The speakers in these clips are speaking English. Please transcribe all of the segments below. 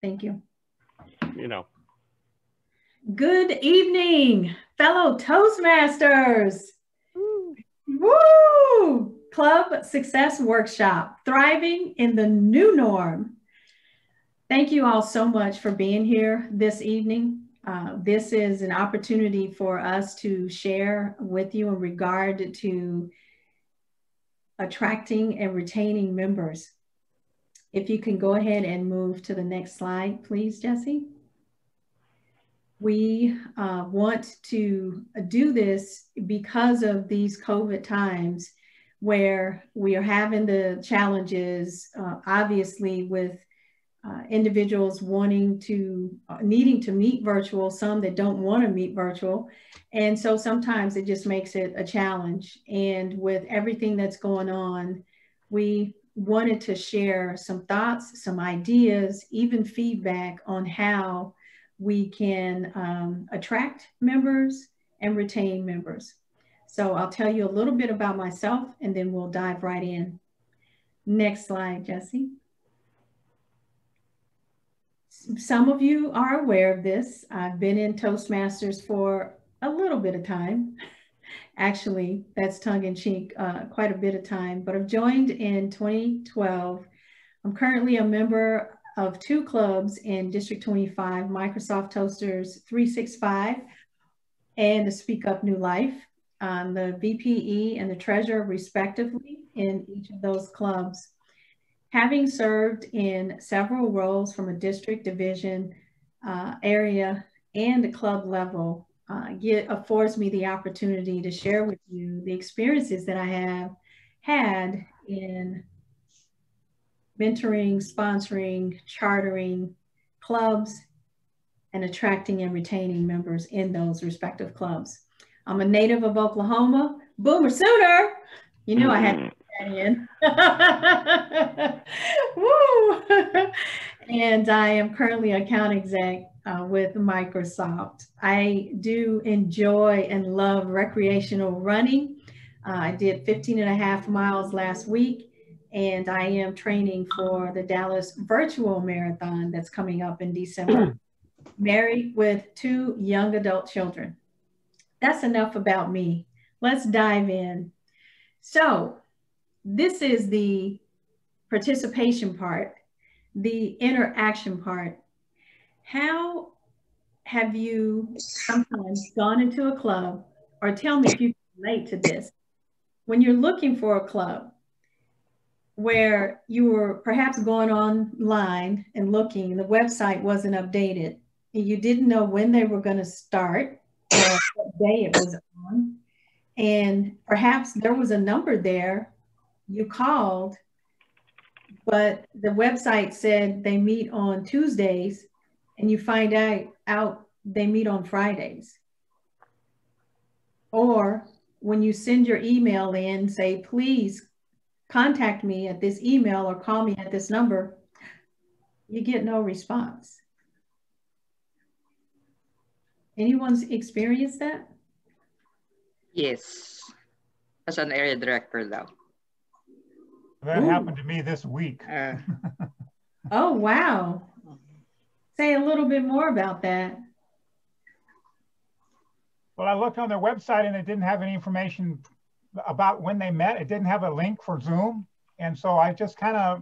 Thank you. You know. Good evening, fellow Toastmasters. Woo! Club Success Workshop, Thriving in the New Norm. Thank you all so much for being here this evening. This is an opportunity for us to share with you in regard to attracting and retaining members. If you can go ahead and move to the next slide, please, Jesse. We want to do this because of these COVID times where we are having the challenges, obviously, with individuals needing to meet virtual, some that don't want to meet virtual. And so sometimes it just makes it a challenge. And with everything that's going on, we wanted to share some thoughts, some ideas, even feedback on how we can attract members and retain members. So I'll tell you a little bit about myself and then we'll dive right in. Next slide, Jesse. Some of you are aware of this. I've been in Toastmasters for a little bit of time. Actually, that's tongue in cheek, quite a bit of time, but I've joined in 2012. I'm currently a member of 2 clubs in District 25, Microsoft Toasters 365 and the Speak Up New Life. I'm the VPE and the treasurer respectively in each of those clubs. Having served in several roles from a district, division, area, and a club level, affords me the opportunity to share with you the experiences that I have had in mentoring, sponsoring, chartering clubs, and attracting and retaining members in those respective clubs. I'm a native of Oklahoma. Boomer Sooner! You knew I had to put that in. Woo! And I am currently account exec with Microsoft. I do enjoy and love recreational running. I did 15.5 miles last week, and I am training for the Dallas Virtual Marathon that's coming up in December. Married with 2 young adult children. That's enough about me. Let's dive in. So this is the participation part, the interaction part. How have you sometimes gone into a club, or tell me if you can relate to this, when you're looking for a club where you were perhaps going online and looking, the website wasn't updated, and you didn't know when they were going to start or what day it was on, and perhaps there was a number there, you called, but the website said they meet on Tuesdays, and you find out they meet on Fridays. Or when you send your email in, say, please contact me at this email or call me at this number, you get no response. Anyone's experienced that? Yes. As an area director though. That happened to me this week. Oh, wow. Say a little bit more about that. Well, I looked on their website and it didn't have any information about when they met. It didn't have a link for Zoom. And so I just I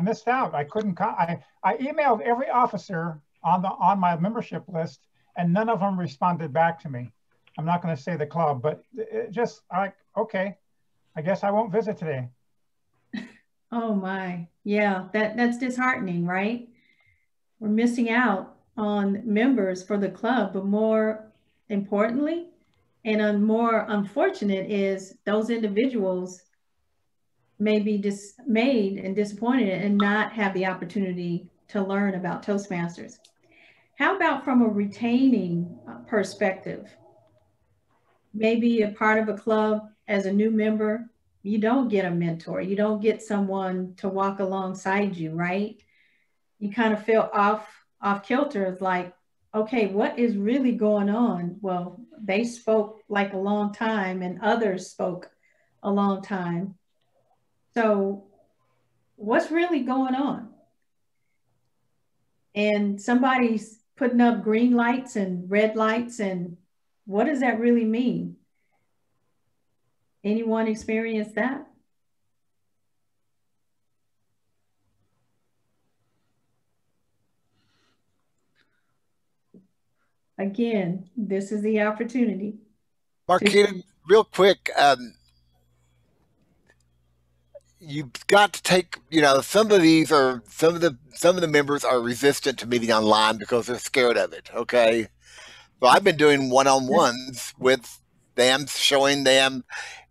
missed out. I couldn't, I emailed every officer on my membership list and none of them responded back to me. I'm not going to say the club, but it just okay, I guess I won't visit today. Oh my, yeah, that's disheartening, right? We're missing out on members for the club, but more importantly, and more unfortunate is those individuals may be dismayed and disappointed and not have the opportunity to learn about Toastmasters. How about from a retaining perspective? Maybe a part of a club as a new member, you don't get a mentor, you don't get someone to walk alongside you, right? You kind of feel off kilter. It's like, okay, what is really going on? Well, they spoke like a long time and others spoke a long time. So what's really going on? and somebody's putting up green lights and red lights, and what does that really mean? Anyone experience that? Again, this is the opportunity. Marquita, real quick, you've got to take, some of these are some of the members are resistant to meeting online because they're scared of it. Okay. So I've been doing one-on-ones with them, showing them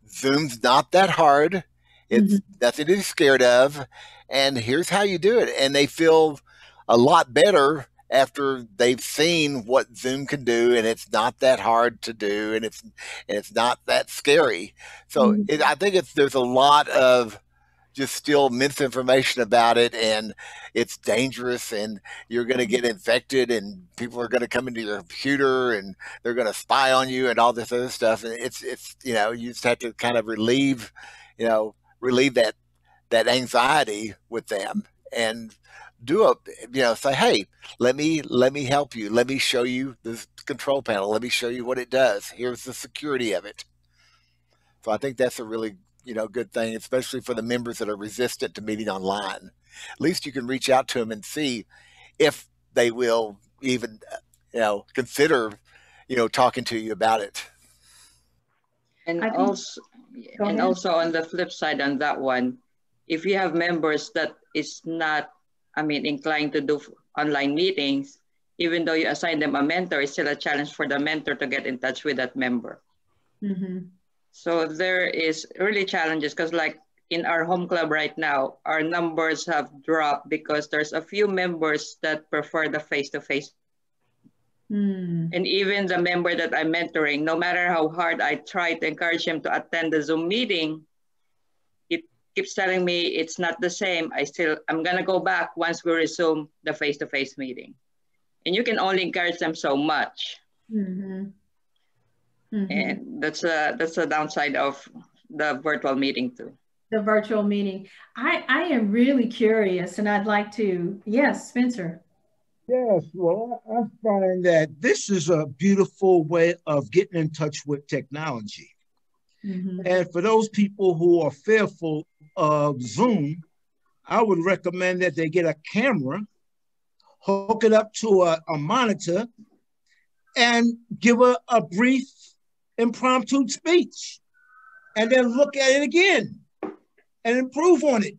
Zoom's not that hard. It's nothing to be scared of. And here's how you do it. And they feel a lot better after they've seen what Zoom can do, and it's not that hard to do, and it's not that scary. So I think there's a lot of just still misinformation about it, and it's dangerous, and you're going to get infected, and people are going to come into your computer, and they're going to spy on you, and all this other stuff. And it's you just have to kind of relieve that anxiety with them, and say, hey, let me help you, let me show you this control panel, let me show you what it does, here's the security of it. So I think that's a really good thing, especially for the members that are resistant to meeting online. At least you can reach out to them and see if they will even, consider, talking to you about it. And also on the flip side on that one, if you have members that is not, inclined to do online meetings, even though you assign them a mentor, it's still a challenge for the mentor to get in touch with that member. So there is really challenges, because like in our home club right now, our numbers have dropped because there's a few members that prefer the face-to-face. And even the member that I'm mentoring, no matter how hard I try to encourage him to attend the Zoom meeting, it keeps telling me it's not the same. I'm gonna go back once we resume the face-to-face meeting. And you can only encourage them so much. And that's a downside of the virtual meeting too. The virtual meeting. I am really curious, and I'd like to, yes, Spencer. Yes, well, I find that this is a beautiful way of getting in touch with technology. And for those people who are fearful of Zoom, I would recommend that they get a camera, hook it up to a monitor, and give a brief impromptu speech, and then look at it again and improve on it.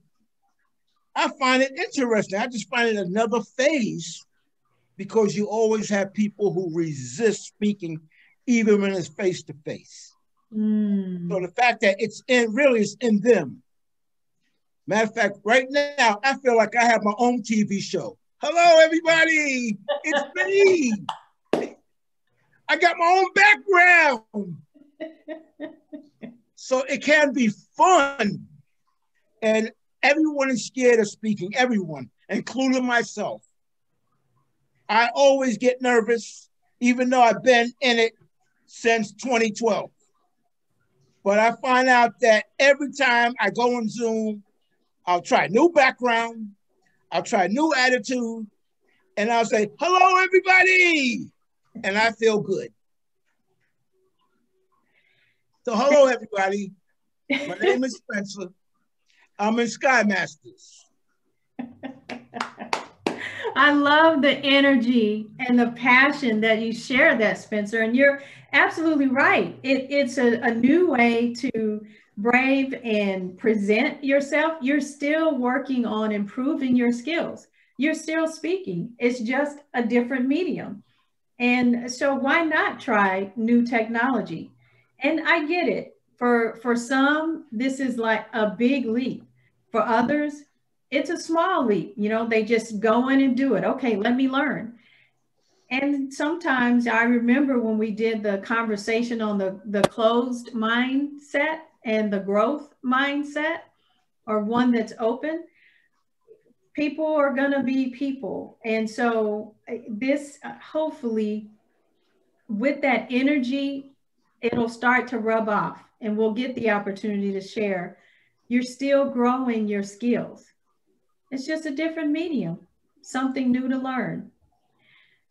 I find it interesting. I just find it another phase, because you always have people who resist speaking even when it's face-to-face. So the fact that it's in them. Matter of fact, right now, I feel like I have my own TV show. Hello, everybody. It's me. I got my own background. So it can be fun. And everyone is scared of speaking, everyone, including myself. I always get nervous, even though I've been in it since 2012. But I find out that every time I go on Zoom, I'll try new background, I'll try new attitude, and I'll say, hello, everybody. And I feel good. So hello, everybody. My name is Spencer. I'm in Sky Masters. I love the energy and the passion that you share that, Spencer. And you're absolutely right. It's a new way to brave and present yourself. You're still working on improving your skills. You're still speaking. It's just a different medium. And so why not try new technology? And I get it. For some, this is like a big leap. For others, it's a small leap. They just go in and do it. Okay, let me learn. And sometimes I remember when we did the conversation on the closed mindset and the growth mindset, or one that's open, people are going to be people. And so this, hopefully, with that energy, it'll start to rub off, and we'll get the opportunity to share. You're still growing your skills. It's just a different medium. something new to learn.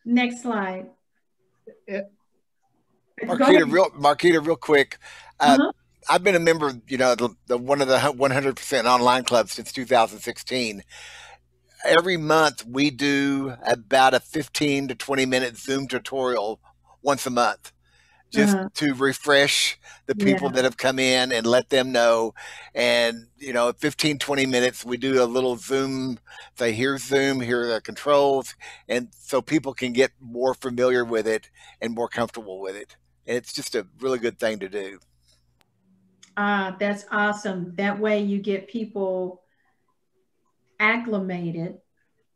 Next slide. Marquita, real quick. I've been a member, you know, the one of the 100% online clubs since 2016. Every month we do about a 15 to 20-minute Zoom tutorial once a month, just to refresh the people that have come in and let them know. And, you know, 15, 20 minutes, we do a little Zoom, say, here's Zoom, here are the controls. And so people can get more familiar with it and more comfortable with it. And it's just a really good thing to do. That's awesome. That way you get people acclimated,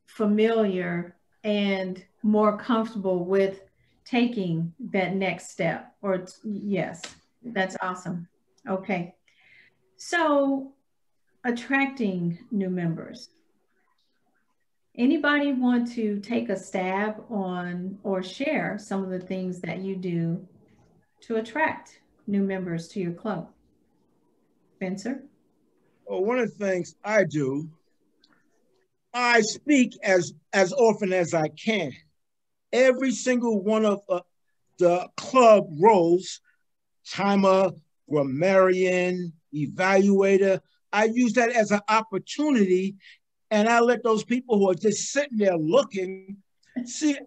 familiar, and more comfortable with taking that next step. Or yes, that's awesome. Okay. So attracting new members. Anybody want to take a stab on or share some of the things that you do to attract new members to your club? Spencer? Well, one of the things I do, I speak as often as I can. Every single one of the club roles, timer, grammarian, evaluator, I use that as an opportunity, and I let those people who are just sitting there looking see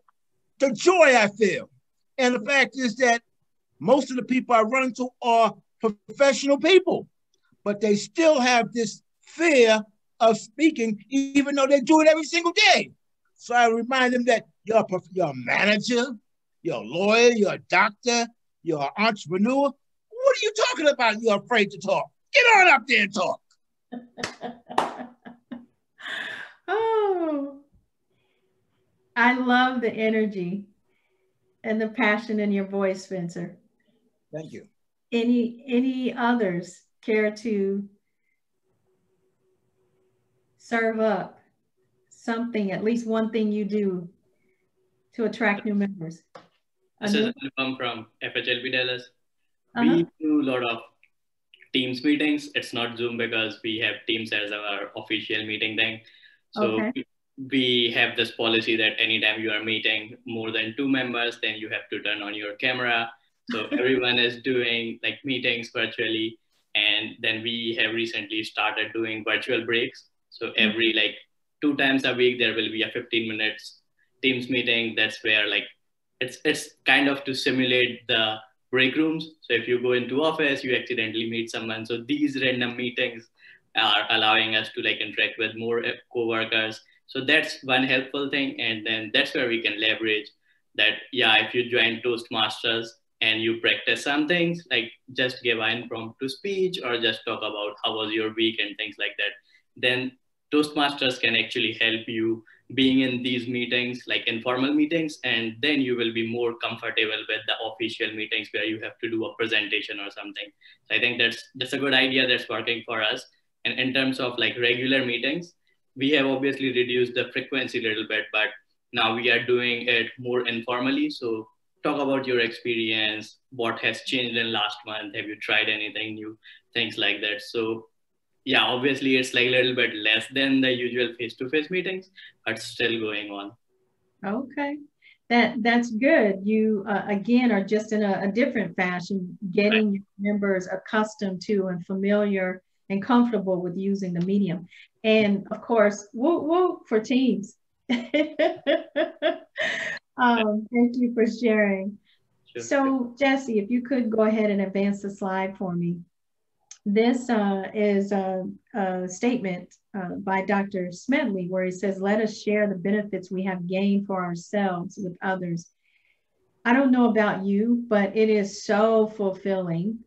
the joy I feel. And the fact is that most of the people I run into are professional people, but they still have this fear of speaking, even though they do it every single day. So I remind them that you're a manager, you're a lawyer, you're a doctor, you're an entrepreneur. What are you talking about? You're afraid to talk. Get on up there and talk. Oh, I love the energy and the passion in your voice, Spencer. Thank you. Any others care to serve up something, at least one thing you do to attract new members? This is Anupam from FHLB Dallas. We do a lot of Teams meetings. It's not Zoom because we have Teams as our official meeting thing. So we have this policy that anytime you are meeting more than 2 members, then you have to turn on your camera. So everyone is doing like meetings virtually. And then we have recently started doing virtual breaks. So every like 2 times a week, there will be a 15 minutes Teams meeting. That's where like, it's kind of to simulate the break rooms. So if you go into office, you accidentally meet someone. So these random meetings are allowing us to like interact with more coworkers. So that's one helpful thing. And then that's where we can leverage that. Yeah, if you join Toastmasters and you practice some things, like just give an impromptu speech or just talk about how was your week and things like that, then Toastmasters can actually help you being in these meetings, like informal meetings, and then you will be more comfortable with the official meetings where you have to do a presentation or something. So I think that's a good idea that's working for us. And in terms of like regular meetings, we have obviously reduced the frequency a little bit, but now we are doing it more informally. So talk about your experience, what has changed in last month, have you tried anything new, things like that. So yeah, obviously it's like a little bit less than the usual face-to-face meetings, but still going on. Okay, that's good. You again are just in a different fashion, getting your members accustomed to and familiar and comfortable with using the medium. And of course, woo for Teams. Thank you for sharing. Sure. So Jesse, if you could go ahead and advance the slide for me. This is a statement by Dr. Smedley where he says, let us share the benefits we have gained for ourselves with others. I don't know about you, but it is so fulfilling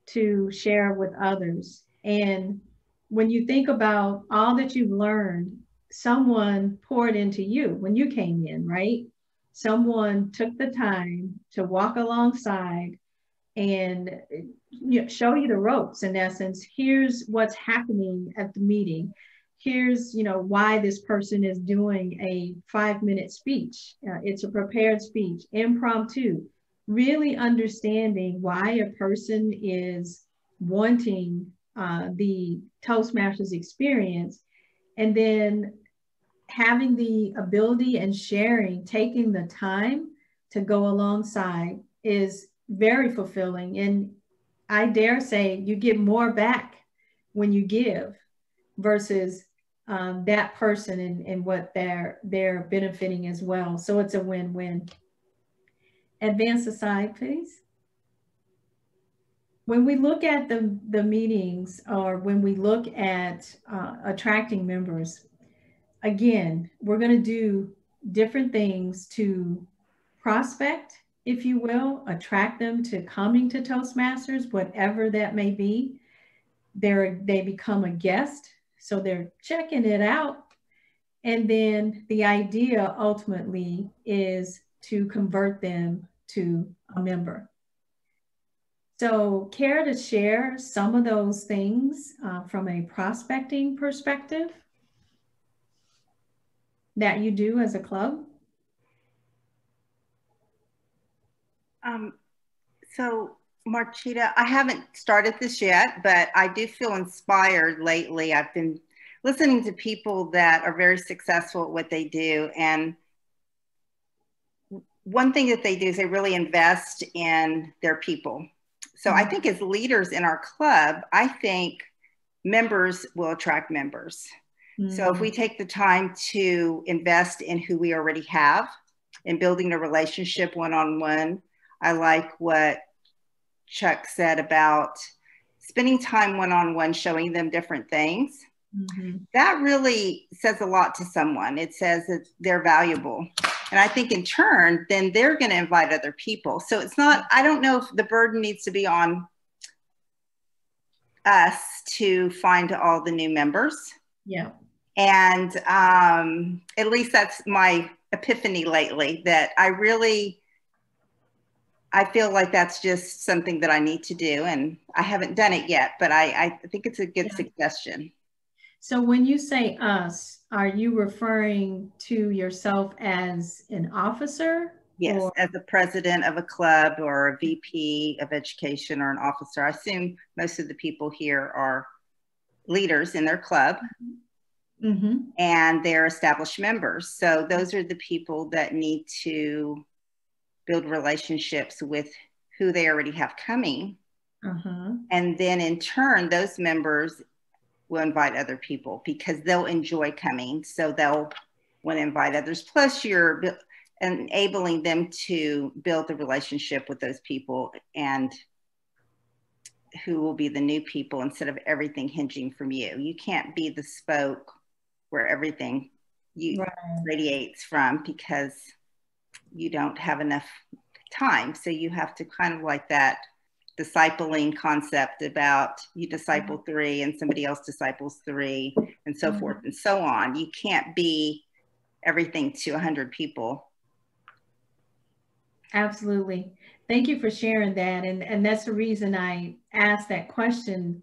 to share with others. And when you think about all that you've learned, someone poured into you when you came in, right? Someone took the time to walk alongside and show you the ropes. In essence, here's what's happening at the meeting. Here's why this person is doing a 5-minute speech. It's a prepared speech, impromptu. Really understanding why a person is wanting the Toastmasters experience, and then having the ability and sharing, taking the time to go alongside is very fulfilling. And I dare say you get more back when you give versus that person and what they're benefiting as well. So it's a win-win. Advance the slide, please. When we look at the meetings, or when we look at attracting members, again, we're going to do different things to prospect, if you will, attract them to coming to Toastmasters, whatever that may be. They become a guest, so they're checking it out. And then the idea ultimately is to convert them to a member. So care to share some of those things from a prospecting perspective that you do as a club? So Marchita, I haven't started this yet, but I do feel inspired lately. I've been listening to people that are very successful at what they do. And one thing that they do is they really invest in their people. So I think as leaders in our club, I think members will attract members. So if we take the time to invest in who we already have and building a relationship one-on-one, I like what Chuck said about spending time one-on-one, showing them different things. That really says a lot to someone. It says that they're valuable. And I think in turn, then they're going to invite other people. So it's not, I don't know if the burden needs to be on us to find all the new members. Yeah. And at least that's my epiphany lately, that I feel like that's just something that I need to do. And I haven't done it yet, but I think it's a good suggestion. So when you say us, are you referring to yourself as an officer? Yes, or as the president of a club or a VP of education or an officer. I assume most of the people here are leaders in their club. And they're established members. So those are the people that need to build relationships with who they already have coming. And then in turn, those members will invite other people because they'll enjoy coming. So they'll want to invite others. Plus you're enabling them to build a relationship with those people and who will be the new people instead of everything hinging from you. You can't be the spoke where everything radiates from because you don't have enough time. So you have to kind of like that discipling concept about you disciple 3 and somebody else disciples 3 and so forth and so on. You can't be everything to 100 people. Absolutely. Thank you for sharing that. And that's the reason I asked that question,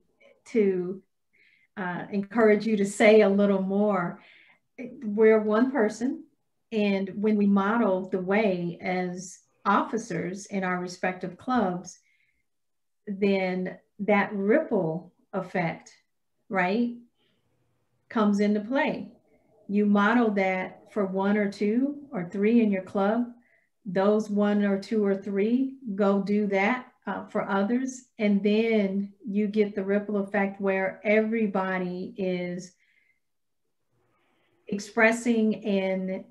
to encourage you to say a little more. We're one person, and when we model the way as officers in our respective clubs, then that ripple effect, right, comes into play. You model that for 1 or 2 or 3 in your club. Those 1 or 2 or 3 go do that for others. And then you get the ripple effect where everybody is expressing and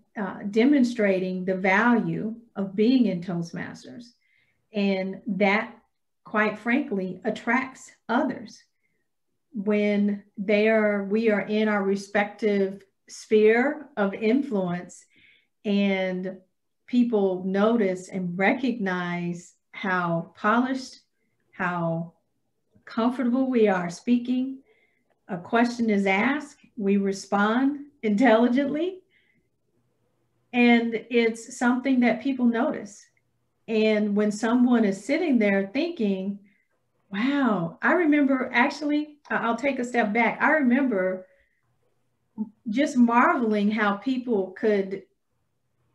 demonstrating the value of being in Toastmasters. And that, quite frankly, attracts others. When we are in our respective sphere of influence and people notice and recognize how polished, how comfortable we are speaking, a question is asked, we respond intelligently, and it's something that people notice. And when someone is sitting there thinking, wow, I remember, actually, I'll take a step back. I remember just marveling how people could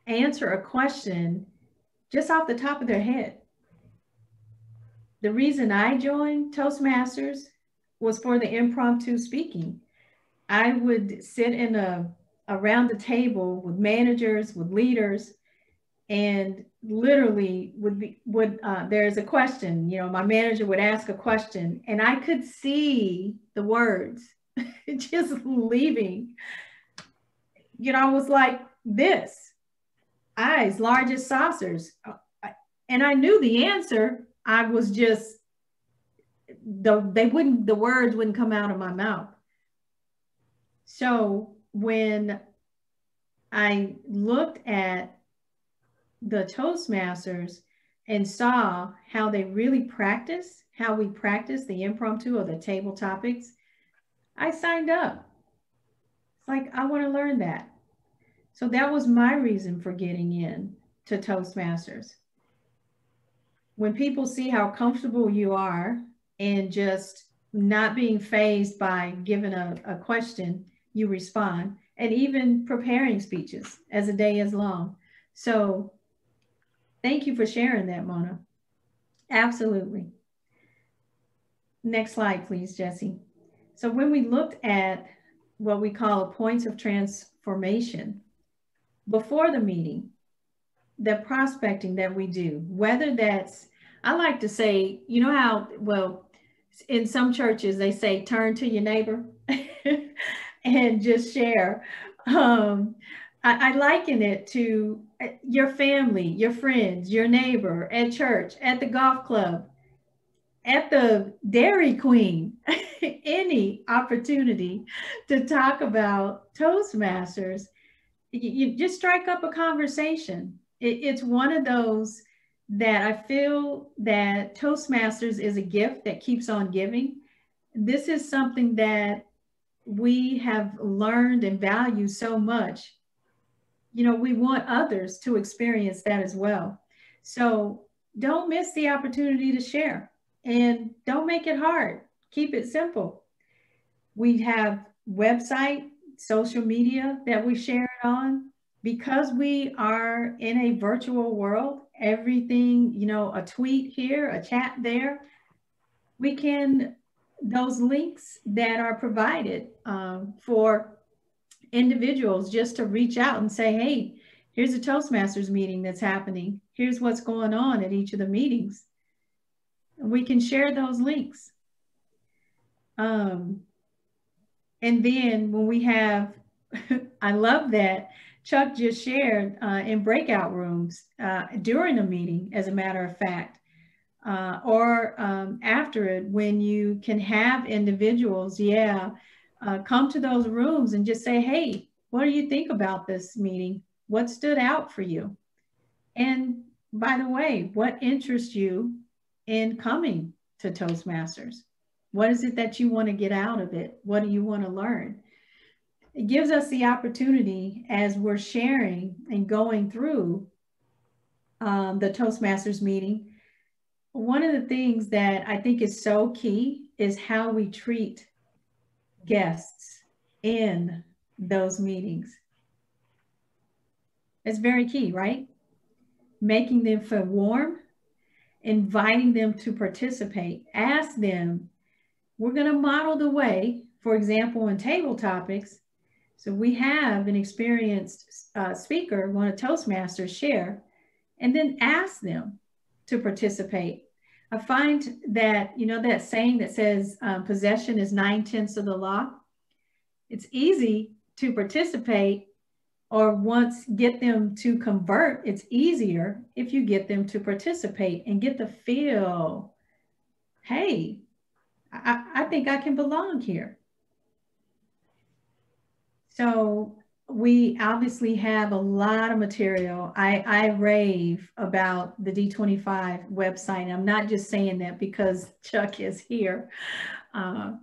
answer a question just off the top of their head. The reason I joined Toastmasters was for the impromptu speaking. I would sit in a around the table with managers, with leaders, and literally there's a question, you know, my manager would ask a question and I could see the words just leaving. You know, I was like this, eyes large as saucers. And I knew the answer. I was just, the words wouldn't come out of my mouth. So when I looked at the Toastmasters and saw how they really practice, how we practice the impromptu or the table topics, I signed up. It's like, I want to learn that. So that was my reason for getting in to Toastmasters. When people see how comfortable you are and just not being fazed by giving a question, you respond, and even preparing speeches as the day is long. So thank you for sharing that, Mona. Absolutely. Next slide, please, Jesse. So when we looked at what we call points of transformation before the meeting, the prospecting that we do, whether that's, I like to say, you know how, well, in some churches, they say, turn to your neighbor and just share. I liken it to your family, your friends, your neighbor, at church, at the golf club, at the Dairy Queen, any opportunity to talk about Toastmasters, you just strike up a conversation. It's one of those that I feel that Toastmasters is a gift that keeps on giving. This is something that we have learned and value so much. You know, we want others to experience that as well. So don't miss the opportunity to share, and don't make it hard. Keep it simple. We have website, social media that we share it on. Because we are in a virtual world, everything, you know, a tweet here, a chat there, we can, those links that are provided for individuals just to reach out and say, hey, here's a Toastmasters meeting that's happening. Here's what's going on at each of the meetings. And we can share those links. And then when we have, I love that Chuck just shared in breakout rooms during a meeting, as a matter of fact, or after it, when you can have individuals, come to those rooms and just say, hey, what do you think about this meeting? What stood out for you? And by the way, what interests you in coming to Toastmasters? What is it that you want to get out of it? What do you want to learn? It gives us the opportunity, as we're sharing and going through the Toastmasters meeting. One of the things that I think is so key is how we treat guests in those meetings. It's very key, right? Making them feel warm, inviting them to participate, ask them. We're going to model the way, for example, in table topics. So we have an experienced speaker, one of Toastmasters, share, and then ask them to participate. I find that, you know, that saying that says possession is 9/10 of the law. It's easy to participate, or once get them to convert, it's easier if you get them to participate and get the feel, hey, I think I can belong here. So we obviously have a lot of material. I rave about the D25 website. I'm not just saying that because Chuck is here.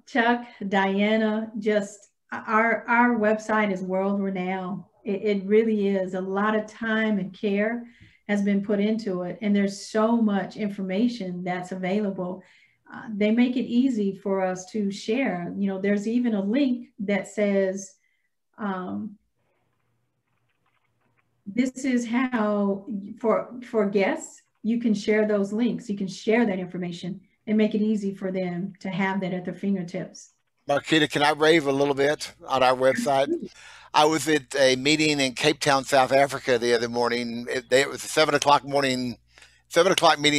Chuck, Diana, just our website is world renowned. It really is. A lot of time and care has been put into it. And there's so much information that's available. They make it easy for us to share. You know, there's even a link that says, this is how, for guests, you can share those links. You can share that information and make it easy for them to have that at their fingertips. Marquita, can I rave a little bit on our website? I was at a meeting in Cape Town, South Africa the other morning. It was a 7 o'clock meeting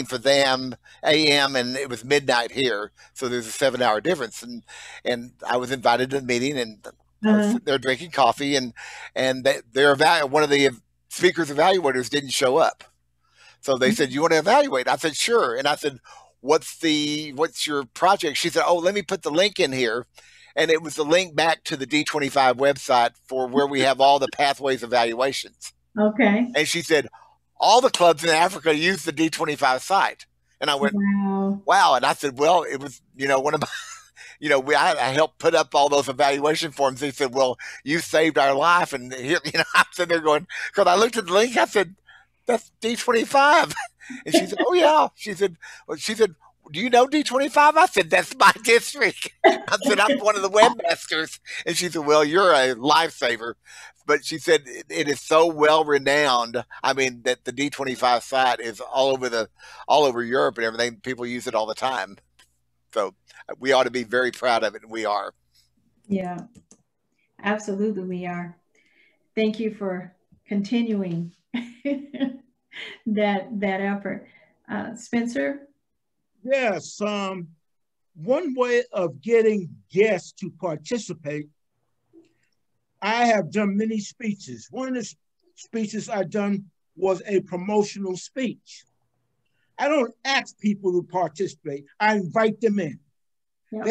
for them, AM, and it was midnight here. So there's a 7 hour difference. And I was invited to the meeting, and I was sitting there drinking coffee, and one of the speakers evaluators didn't show up. So they said, "You want to evaluate?" I said, "Sure." And I said, what's your project? She said, "Oh, let me put the link in here." And it was the link back to the D25 website for where we have all the pathways evaluations. Okay. And she said, all the clubs in Africa use the D25 site. And I went, wow. And I said, well, it was, one of my, I helped put up all those evaluation forms. They said, well, you saved our life. And here, I'm sitting there going, because I looked at the link, I said, that's D25. And she said, oh yeah. She said, do you know D25? I said, that's my district. I said, I'm one of the webmasters. And she said, well, you're a lifesaver. But she said, it is so well renowned. I mean, that the D25 site is all over Europe and everything. People use it all the time. So we ought to be very proud of it. And we are. Yeah, absolutely. We are. Thank you for continuing that effort. Spencer? Yes. One way of getting guests to participate, I have done many speeches. One of the speeches I've done was a promotional speech. I don't ask people to participate. I invite them in. Yep.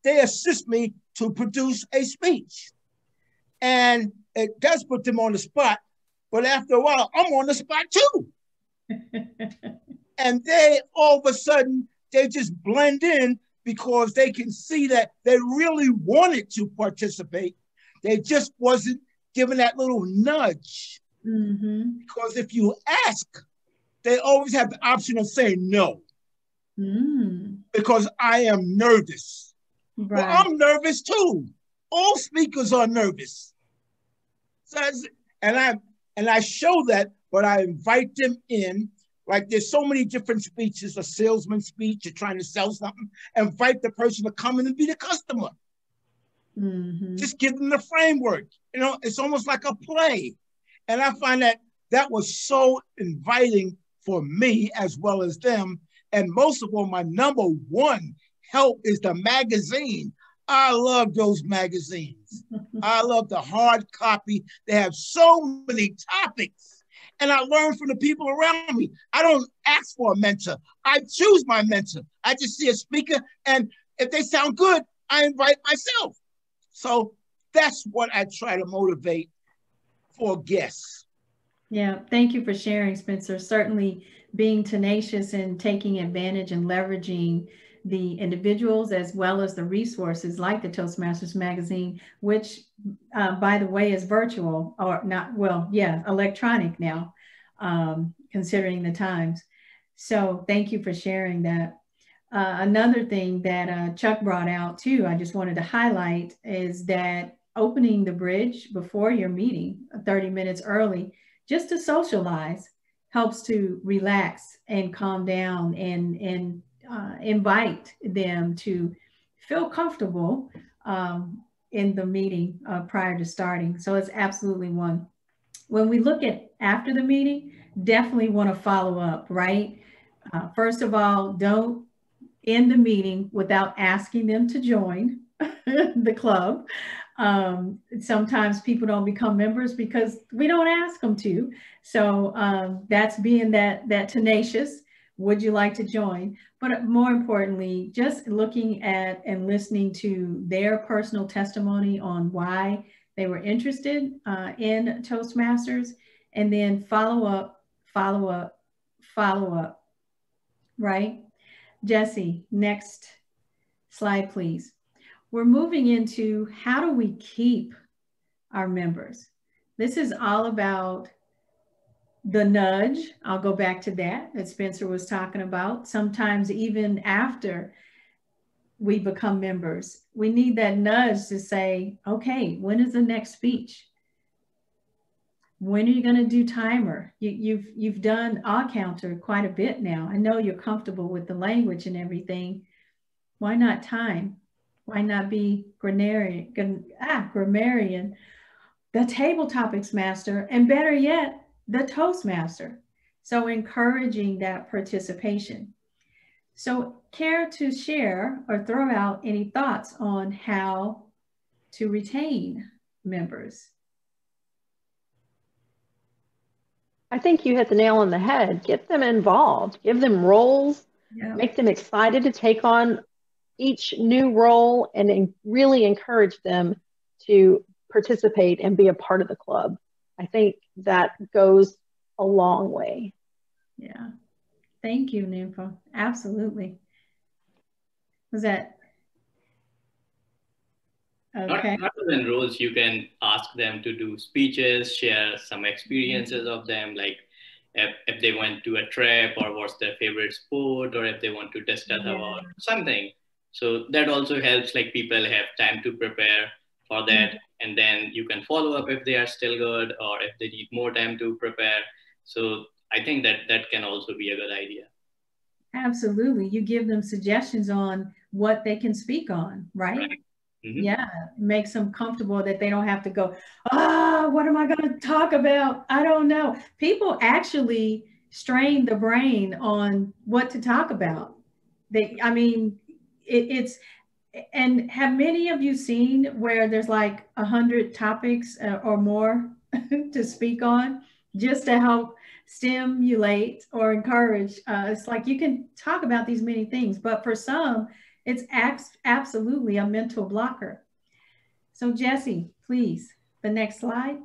They assist me to produce a speech. And it does put them on the spot, but after a while, I'm on the spot too. And they, all of a sudden, they just blend in because they can see that they really wanted to participate. They just wasn't given that little nudge. Mm-hmm. Because if you ask, they always have the option of saying no. Because I am nervous. Right. Well, I'm nervous too. All speakers are nervous. So I show that, but I invite them in. Like there's so many different speeches, a salesman speech, you're trying to sell something, invite the person to come in and be the customer. Mm-hmm. Just give them the framework. It's almost like a play. And I find that was so inviting for me as well as them. And most of all, my number one help is the magazine. I love those magazines. I love the hard copy. They have so many topics. And I learn from the people around me. I don't ask for a mentor. I choose my mentor. I just see a speaker, and if they sound good, I invite myself. So that's what I try to motivate for guests. Yeah, thank you for sharing, Spencer. Certainly being tenacious and taking advantage and leveraging the individuals as well as the resources like the Toastmasters magazine, which by the way is virtual or not, well, yeah, electronic now, considering the times. So thank you for sharing that. Another thing that Chuck brought out too, I just wanted to highlight is that opening the bridge before your meeting 30 minutes early, just to socialize, helps to relax and calm down and invite them to feel comfortable in the meeting prior to starting. So it's absolutely one. When we look at after the meeting, definitely want to follow up, right? First of all, don't end the meeting without asking them to join the club. Sometimes people don't become members because we don't ask them to. So that's being that tenacious. Would you like to join? But more importantly, just looking at and listening to their personal testimony on why they were interested in Toastmasters, and then follow up, right? Jesse, next slide, please. We're moving into how do we keep our members? This is all about the nudge. I'll go back to that Spencer was talking about. Sometimes even after we become members, we need that nudge to say, okay, when is the next speech? When are you going to do timer? You've done All Counter quite a bit now. I know you're comfortable with the language and everything. Why not time? Why not be grammarian, the table topics master, and better yet, the Toastmaster? So encouraging that participation. So care to share or throw out any thoughts on how to retain members? I think you hit the nail on the head. Get them involved, give them roles, make them excited to take on each new role, and really encourage them to participate and be a part of the club. I think that goes a long way. Yeah. Thank you, Nympha. Absolutely. Was that okay? Not even roles, you can ask them to do speeches, share some experiences of them, like if they went to a trip or what's their favorite sport, or if they want to discuss about something. So that also helps, like people have time to prepare for that. And then you can follow up if they are still good or if they need more time to prepare. So I think that can also be a good idea. Absolutely. You give them suggestions on what they can speak on, right? Mm-hmm. Yeah, makes them comfortable that they don't have to go, what am I going to talk about? I don't know. People actually strain the brain on what to talk about. It's, and have many of you seen where there's like 100 topics or more to speak on just to help stimulate or encourage? It's like you can talk about these many things, but for some, it's absolutely a mental blocker. So Jesse, please, the next slide.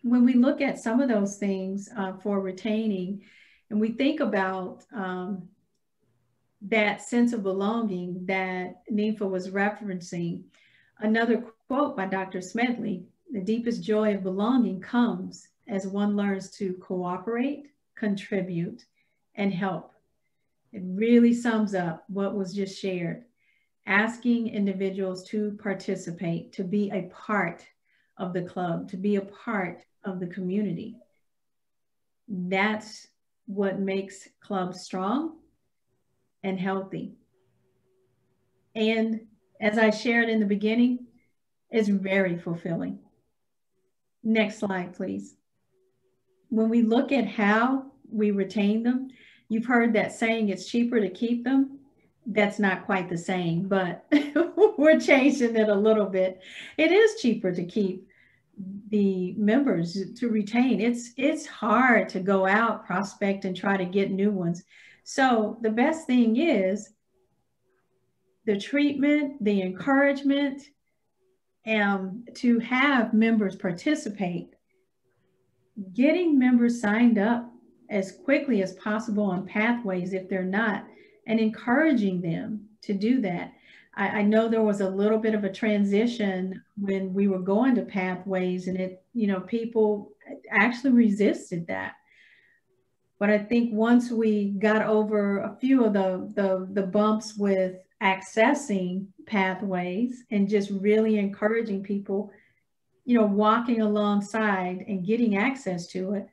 When we look at some of those things for retaining, and we think about that sense of belonging that Nympha was referencing, another quote by Dr. Smedley, the deepest joy of belonging comes as one learns to cooperate, contribute, and help. It really sums up what was just shared. Asking individuals to participate, to be a part of the club, to be a part of the community. That's what makes clubs strong and healthy. And as I shared in the beginning, it's very fulfilling. Next slide, please. When we look at how we retain them, you've heard that saying, it's cheaper to keep them. That's not quite the saying, but we're changing it a little bit. It is cheaper to keep the members, to retain. It's hard to go out, prospect, and try to get new ones. So the best thing is the treatment, the encouragement, to have members participate, getting members signed up as quickly as possible on pathways if they're not, and encouraging them to do that. I know there was a little bit of a transition when we were going to pathways, and people actually resisted that. But I think once we got over a few of the bumps with accessing pathways and just really encouraging people, walking alongside and getting access to it,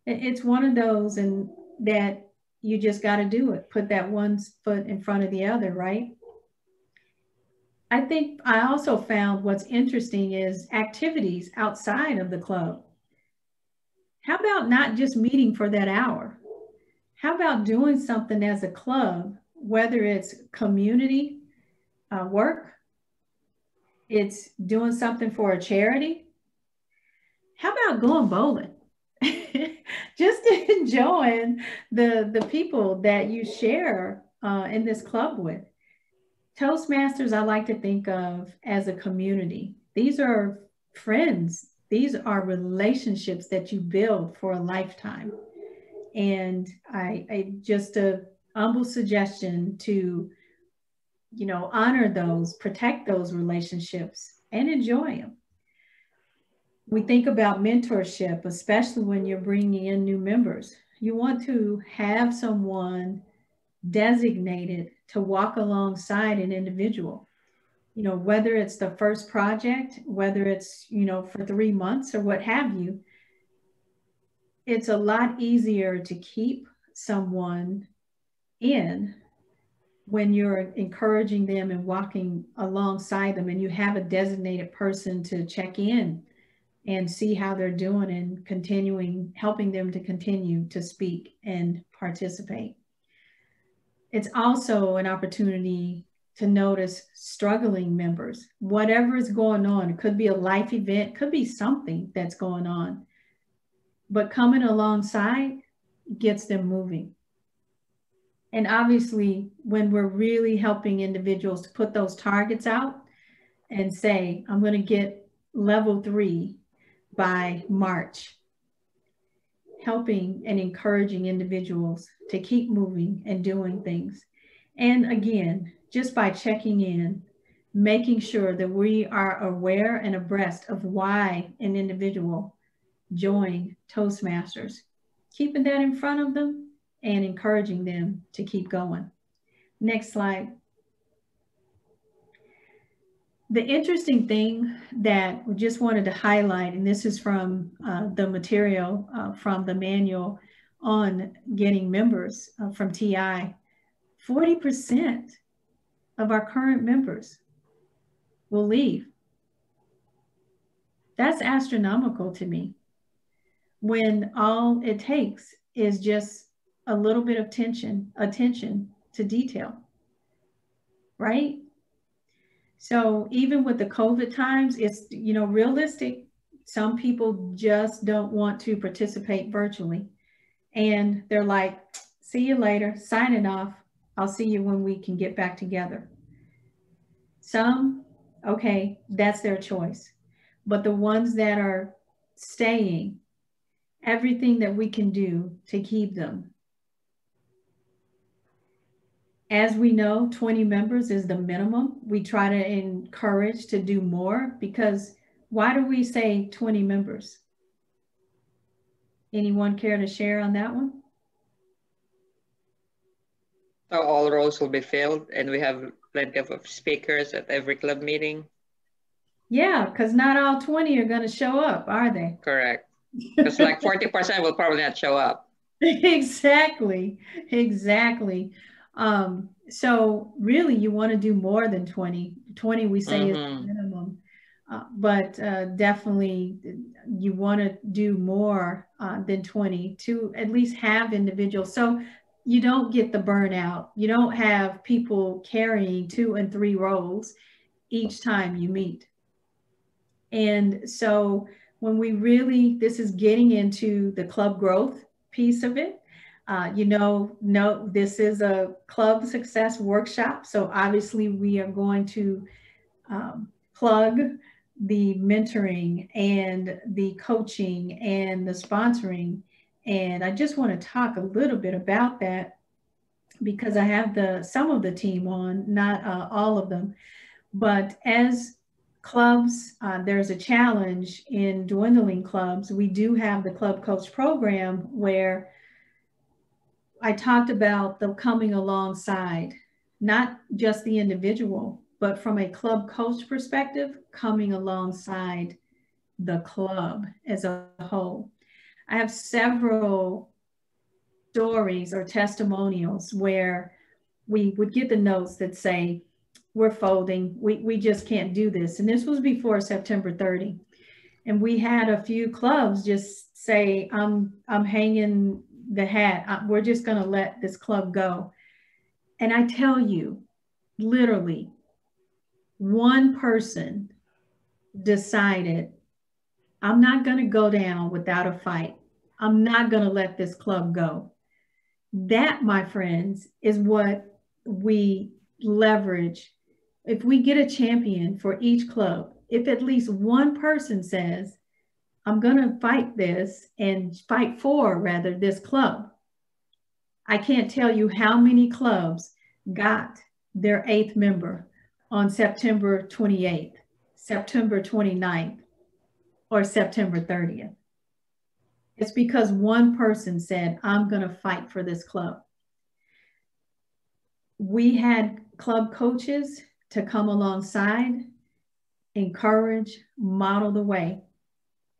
it's one of those, and that you just got to do it. Put that one foot in front of the other, right? I think I also found what's interesting is activities outside of the club. How about not just meeting for that hour? How about doing something as a club, whether it's community work, it's doing something for a charity? How about going bowling? Just enjoying the people that you share in this club with. Toastmasters, I like to think of as a community. These are friends. These are relationships that you build for a lifetime. And I just a humble suggestion to, honor those, protect those relationships, and enjoy them. We think about mentorship, especially when you're bringing in new members. You want to have someone designated to walk alongside an individual, whether it's the first project, whether it's, for 3 months or what have you. It's a lot easier to keep someone in when you're encouraging them and walking alongside them, and you have a designated person to check in and see how they're doing and continuing, helping them to continue to speak and participate. It's also an opportunity to notice struggling members, whatever is going on. It could be a life event, could be something that's going on, but coming alongside gets them moving. And obviously, when we're really helping individuals to put those targets out and say, I'm going to get level 3 by March, helping and encouraging individuals to keep moving and doing things. And again, just by checking in, making sure that we are aware and abreast of why an individual joined Toastmasters, keeping that in front of them and encouraging them to keep going. Next slide. The interesting thing that we just wanted to highlight, and this is from the material from the manual on getting members from TI, 40% of our current members will leave. That's astronomical to me, when all it takes is just a little bit of attention to detail, right? So even with the COVID times, it's, you know, realistic. Some people just don't want to participate virtually. And they're like, see you later, signing off. I'll see you when we can get back together. Some, okay, that's their choice. But the ones that are staying, everything that we can do to keep them. As we know, 20 members is the minimum. We try to encourage to do more, because why do we say 20 members? Anyone care to share on that one? So all roles will be filled and we have plenty of speakers at every club meeting? Yeah, because not all 20 are going to show up, are they? Correct. Because like 40% will probably not show up. Exactly. So really you want to do more than 20. 20 we say is the minimum, but definitely you want to do more than 20 to at least have individuals. So you don't get the burnout. You don't have people carrying 2 and 3 roles each time you meet. And so when we really, this is getting into the club growth piece of it. No, this is a club success workshop. So obviously we are going to plug the mentoring and the coaching and the sponsoring. And I just want to talk a little bit about that, because I have some of the team on, not all of them. But as clubs, there's a challenge in dwindling clubs. We do have the club coach program where I talked about the coming alongside, not just the individual, but from a club coach perspective, coming alongside the club as a whole. I have several stories or testimonials where we would get the notes that say, we're folding, we just can't do this. And this was before September 30. And we had a few clubs just say, I'm hanging the hat. We're just going to let this club go. And I tell you, literally, one person decided, I'm not going to go down without a fight. I'm not going to let this club go. That, my friends, is what we leverage. If we get a champion for each club, if at least one person says, I'm going to fight this and fight for, rather, this club. I can't tell you how many clubs got their 8th member on September 28th, September 29th, or September 30th. It's because one person said, I'm going to fight for this club. We had club coaches to come alongside, encourage, model the way.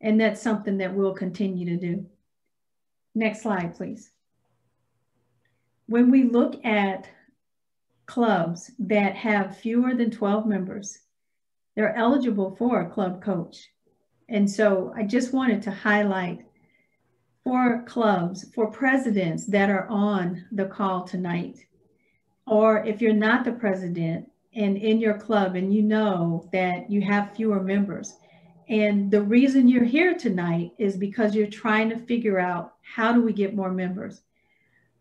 And that's something that we'll continue to do. Next slide, please. When we look at clubs that have fewer than 12 members, they're eligible for a club coach. And so I just wanted to highlight for clubs, for presidents that are on the call tonight, or if you're not the president and in your club and you know that you have fewer members, and the reason you're here tonight is because you're trying to figure out how do we get more members,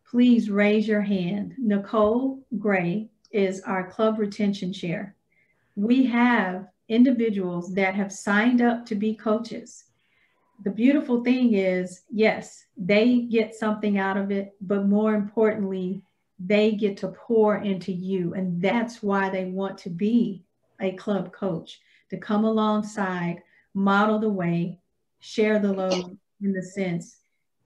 please raise your hand. Nicole Gray is our club retention chair. We have individuals that have signed up to be coaches. The beautiful thing is, yes, they get something out of it, but more importantly, they get to pour into you. And that's why they want to be a club coach, to come alongside, model the way, share the load in the sense,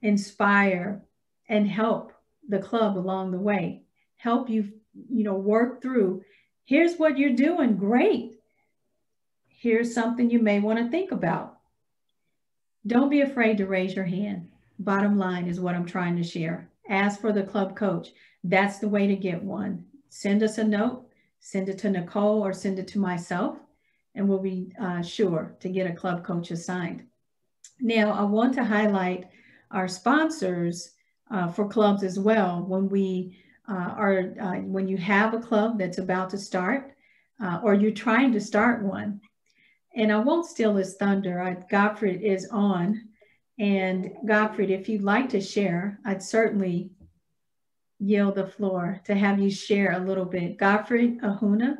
inspire, and help the club along the way, help you, work through, here's what you're doing, great. Here's something you may want to think about. Don't be afraid to raise your hand. Bottom line is what I'm trying to share. Ask for the club coach. That's the way to get one. Send us a note, send it to Nicole or send it to myself, and we'll be sure to get a club coach assigned. Now, I want to highlight our sponsors for clubs as well. When we when you have a club that's about to start or you're trying to start one, and I won't steal his thunder. Godfrey is on. And Godfrey, if you'd like to share, I'd certainly yield the floor to have you share a little bit. Godfrey Akuma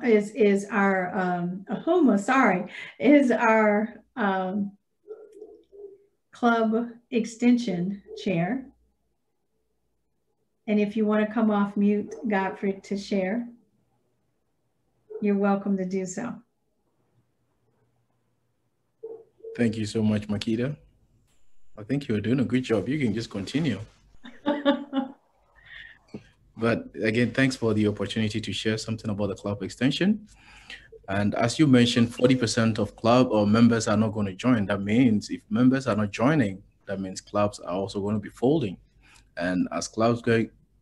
is our club extension chair. And if you want to come off mute, Godfrey, to share, you're welcome to do so. Thank you so much, Makita. I think you're doing a good job. You can just continue. But again, thanks for the opportunity to share something about the club extension. And as you mentioned, 40% of club or members are not going to join. That means if members are not joining, that means clubs are also going to be folding. And as clubs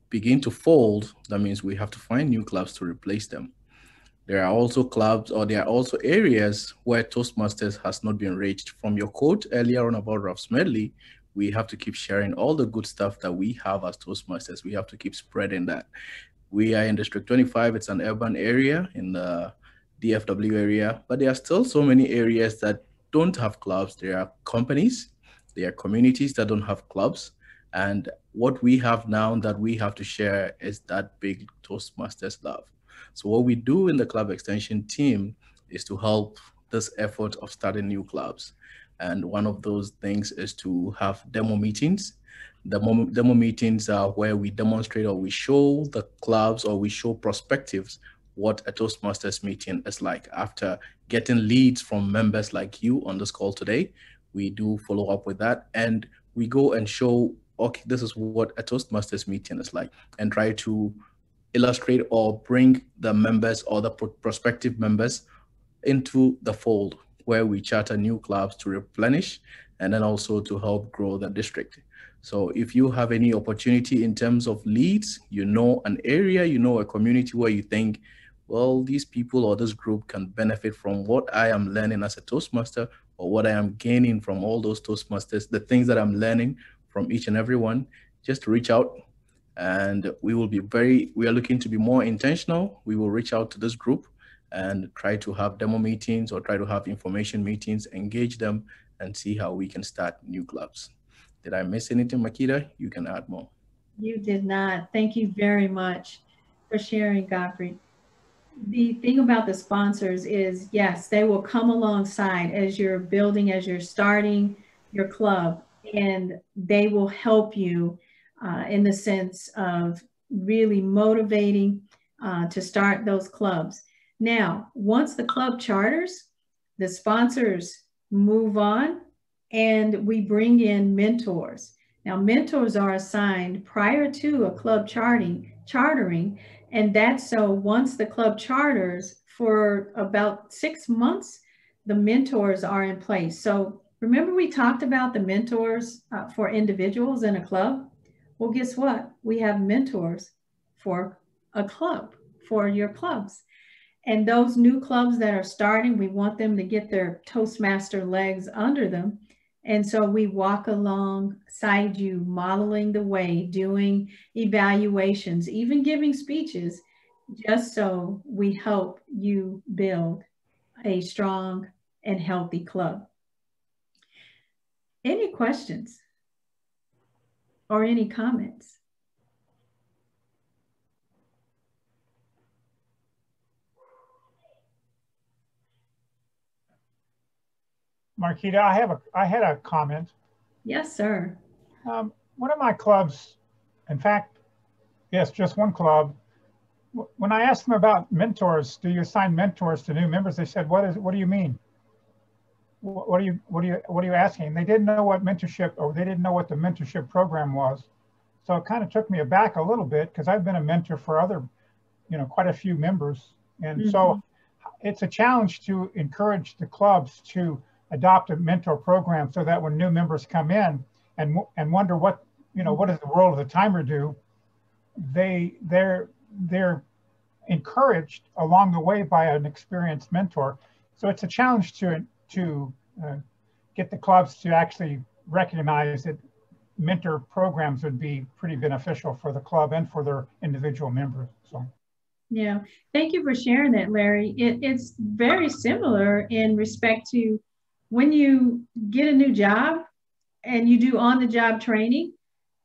begin to fold, that means we have to find new clubs to replace them. There are also clubs, or there are also areas where Toastmasters has not been reached. From your quote earlier on about Ralph Smedley, we have to keep sharing all the good stuff that we have as Toastmasters. We have to keep spreading that. We are in District 25. It's an urban area in the DFW area, but there are still so many areas that don't have clubs. There are companies, there are communities that don't have clubs. And what we have now that we have to share is that big Toastmasters love. So what we do in the club extension team is to help this effort of starting new clubs. And one of those things is to have demo meetings. The demo meetings are where we demonstrate or we show the clubs or we show prospectives what a Toastmasters meeting is like. After getting leads from members like you on this call today, we do follow up with that. And we go and show, okay, this is what a Toastmasters meeting is like, and try to illustrate or bring the members or the prospective members into the fold where we charter new clubs to replenish and then also to help grow the district. So if you have any opportunity in terms of leads, an area, a community where you think, well, these people or this group can benefit from what I am learning as a Toastmaster or what I am gaining from all those Toastmasters, the things that I'm learning from each and every one, just reach out. And we are looking to be more intentional. We will reach out to this group and try to have demo meetings or try to have information meetings, engage them and see how we can start new clubs. Did I miss anything, Makita? You can add more. You did not. Thank you very much for sharing, Godfrey. The thing about the sponsors is, yes, they will come alongside as you're building, as you're starting your club, and they will help you in the sense of really motivating to start those clubs. Now, once the club charters, the sponsors move on and we bring in mentors. Now, mentors are assigned prior to a club chartering, and that's so once the club charters for about 6 months, the mentors are in place. So remember we talked about the mentors for individuals in a club? Well, guess what? We have mentors for a club for your clubs. And those new clubs that are starting, we want them to get their Toastmaster legs under them. And so we walk alongside you, modeling the way, doing evaluations, even giving speeches, just so we help you build a strong and healthy club. Any questions or any comments? Marquita, I had a comment. Yes, sir. One of my clubs, in fact, yes, just one club. When I asked them about mentors, do you assign mentors to new members? They said, "What do you mean? What are you asking?" They didn't know what mentorship, or they didn't know what the mentorship program was. So it kind of took me aback a little bit, because I've been a mentor for other, quite a few members, and so it's a challenge to encourage the clubs to adopt a mentor program, so that when new members come in and wonder what does the role of the timer do, they're encouraged along the way by an experienced mentor. So it's a challenge to get the clubs to actually recognize that mentor programs would be pretty beneficial for the club and for their individual members. So. Yeah, thank you for sharing that, Larry. It's very similar in respect to when you get a new job and you do on-the-job training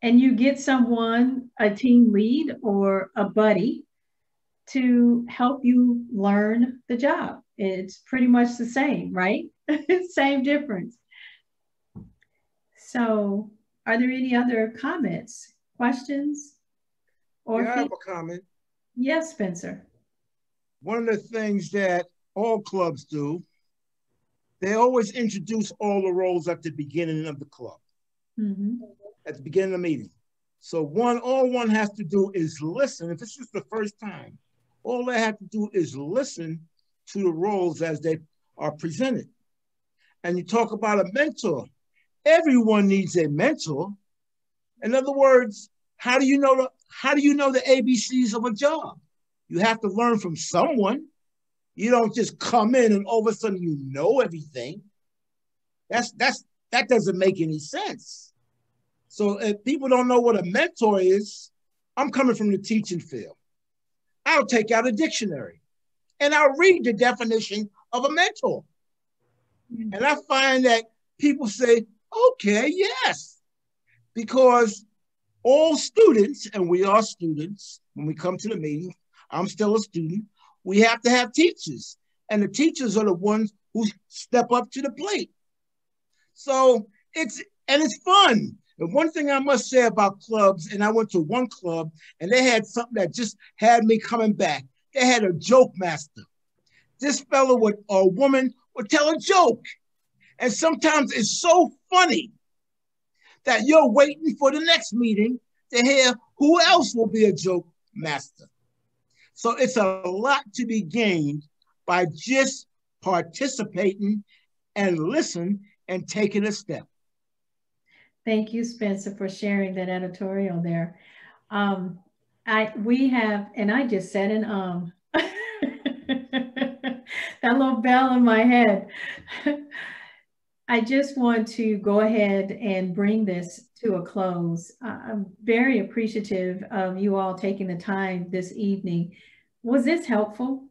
and you get someone, a team lead or a buddy, to help you learn the job. It's pretty much the same, right? Same difference. So are there any other comments, questions? Or I have a comment. Yes, Spencer. One of the things that all clubs do, they always introduce all the roles at the beginning of the club, at the beginning of the meeting. So all one has to do is listen. If this is the first time, all they have to do is listen to the roles as they are presented. And you talk about a mentor. Everyone needs a mentor. In other words, how do you know the ABCs of a job? You have to learn from someone. You don't just come in and all of a sudden you know everything. That doesn't make any sense. So if people don't know what a mentor is, I'm coming from the teaching field. I'll take out a dictionary and I'll read the definition of a mentor. And I find that people say, okay, yes, because all students, and we are students, when we come to the meeting, I'm still a student, we have to have teachers. And the teachers are the ones who step up to the plate. So it's fun. And one thing I must say about clubs, and I went to one club and they had something that just had me coming back. They had a joke master. This fellow or woman would tell a joke. And sometimes it's so funny that you're waiting for the next meeting to hear who else will be a joke master. So it's a lot to be gained by just participating and listen and taking a step. Thank you, Spencer, for sharing that editorial there. We have, and I just said an that little bell in my head. I just want to go ahead and bring this to a close. I'm very appreciative of you all taking the time this evening. Was this helpful?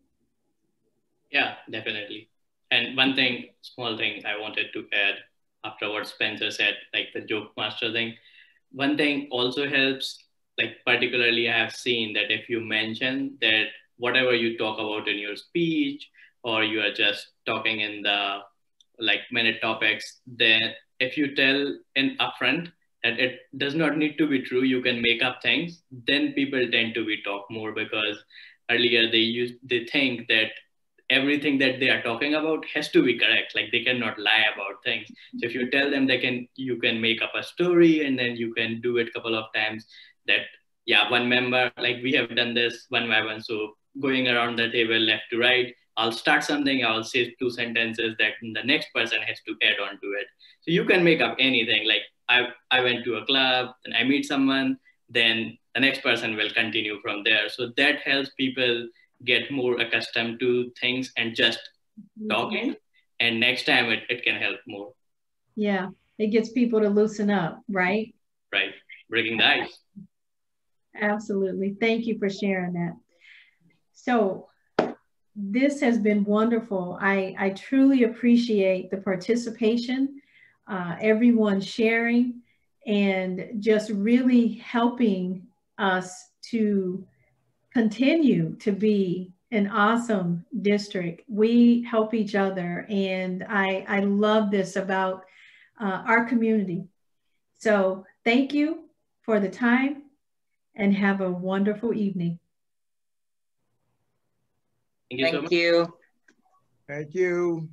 Yeah, definitely. And one thing, small thing I wanted to add after what Spencer said, like the joke master thing. One thing also helps, like particularly I have seen that if you mention that whatever you talk about in your speech, or you are just talking in the minute topics, then if you tell in upfront that it does not need to be true, you can make up things, then people tend to be talk more, because earlier they think that everything that they are talking about has to be correct. Like they cannot lie about things. So if you tell them you can make up a story, and then you can do it a couple of times, that one member, like we have done this one by one. So going around the table left to right, I'll start something, I'll say 2 sentences that the next person has to add on to it. So you can make up anything. Like I went to a club and I meet someone, then the next person will continue from there. So that helps people get more accustomed to things and just talking. And next time it can help more. Yeah, it gets people to loosen up, right? Right, breaking the ice. Absolutely. Thank you for sharing that. So this has been wonderful. I truly appreciate the participation, everyone sharing, and just really helping us to continue to be an awesome district. We help each other, and I love this about our community. So thank you for the time, and have a wonderful evening. Thank you so much. Thank you. Thank you.